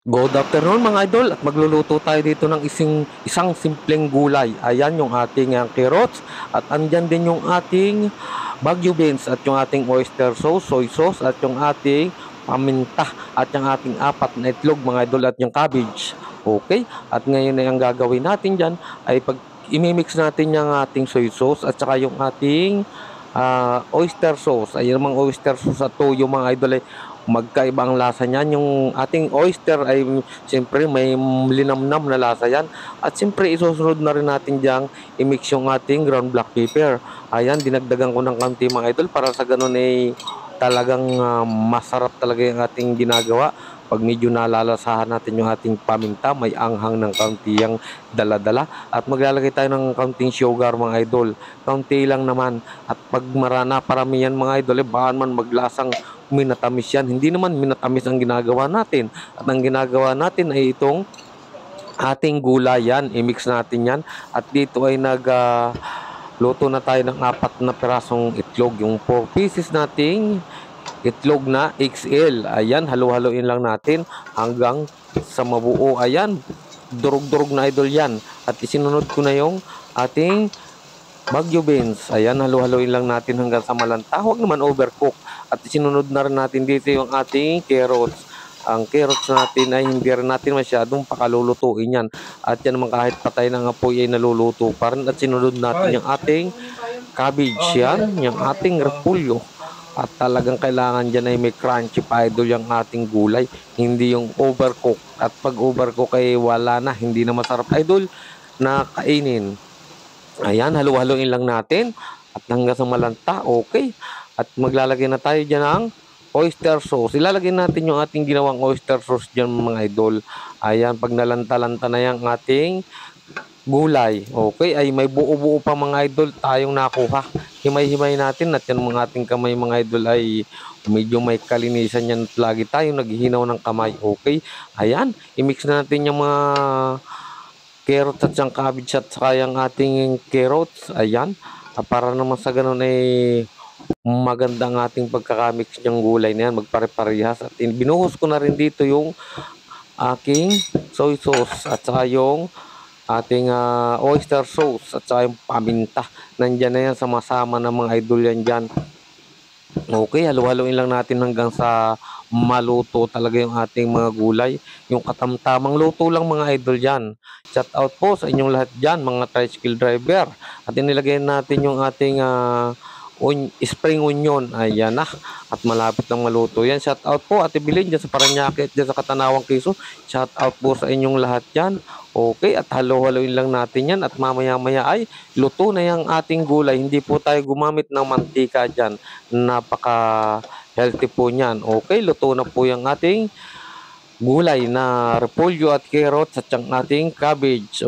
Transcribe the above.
Good afternoon mga idol, at magluluto tayo dito ng isang simpleng gulay. Ayan yung ating carrots, at andyan din yung ating Baguio beans, at yung ating oyster sauce, soy sauce, at yung ating paminta, at yung ating apat na itlog mga idol, at yung cabbage. Okay, at ngayon ay ang gagawin natin dyan ay pag imimix natin yung ating soy sauce at saka yung ating oyster sauce. Ay yung mga oyster sauce at toyo mga idol ay magkaiba ang lasa niyan. Yung ating oyster ay siyempre may linamnam na lasa yan. At siyempre isusunod na rin natin diyang i-mix yung ating ground black pepper. Ayan, dinagdagan ko ng kaunti mga idol para sa ganun ay talagang masarap talaga yung ating ginagawa. Pag medyo nalalasahan natin yung ating paminta, may anghang ng kaunti yung dala-dala. At maglalagay tayo ng kaunting sugar mga idol. Kaunti lang naman. At pag paramihan mga idol, baka man maglasang minatamis yan. Hindi naman minatamis ang ginagawa natin. At ang ginagawa natin ay itong ating gulay yan. I-mix natin yan. At dito ay luto na tayo ng apat na pirasong itlog. Yung 4 pieces nating itlog na XL. Ayan, halo-haloin lang natin hanggang sa mabuo. Ayan, durog-durog na idol yan. At isinunod ko na yung ating Baguio beans. Ayan, halo-haloin lang natin hanggang sa malanta. Huwag naman overcook. At isinunod na rin natin dito yung ating carrots. Ang carrots natin ay hindi rin natin masyadong pakalulutuin yan. At yan naman kahit patay ng apoy ay naluluto pa rin. At sinunod natin yung ating cabbage yan, yung ating repolyo. At talagang kailangan dyan ay may crunchy pa idol yung ating gulay. Hindi yung overcook. At pag overcook ay wala na. Hindi na masarap idol na kainin. Ayan, halo-haloin lang natin at hanggang sa malanta. Okay. At maglalagay na tayo dyan ng oyster sauce. Ilalagay natin yung ating ginawang oyster sauce dyan mga idol. Ayan, pag nalanta-lanta na yung ating gulay. Okay, ay may buo-buo pa mga idol tayong nakuha. Himay-himay natin at yan mga ating kamay mga idol ay medyo may kalinisan yan. Lagi tayong naghihinaw ng kamay. Okay, ayan, i-mix na natin yung mga carrots at yung cabbage at saka yung ating carrots. Ayan. Para naman sa ganun ay maganda ang ating pagkakamix ng gulay na yan. Magpare-parehas. At binuhos ko na rin dito yung aking soy sauce at saka yung ating oyster sauce at saka yung paminta. Nandyan na yan sama-sama ng mga idol yan dyan. Okay, halo-haloin lang natin hanggang sa maluto talaga yung ating mga gulay. Yung katamtamang luto lang mga idol dyan. Shout out po sa inyong lahat dyan, mga tricycle driver. At inilagay natin yung ating spring onion. Ayan na. At malapit lang maluto yan. Shout out po Ate Bilin dyan sa Paranaque at dyan sa Katanawang Quezon. Shout out po sa inyong lahat dyan. Okay, at halo-haloin lang natin yan at mamaya-maya ay luto na yung ating gulay. Hindi po tayo gumamit ng mantika dyan. Napaka healthy po niyan. Okay, luto na po yung ating gulay na repolyo at carrots at yung ating cabbage.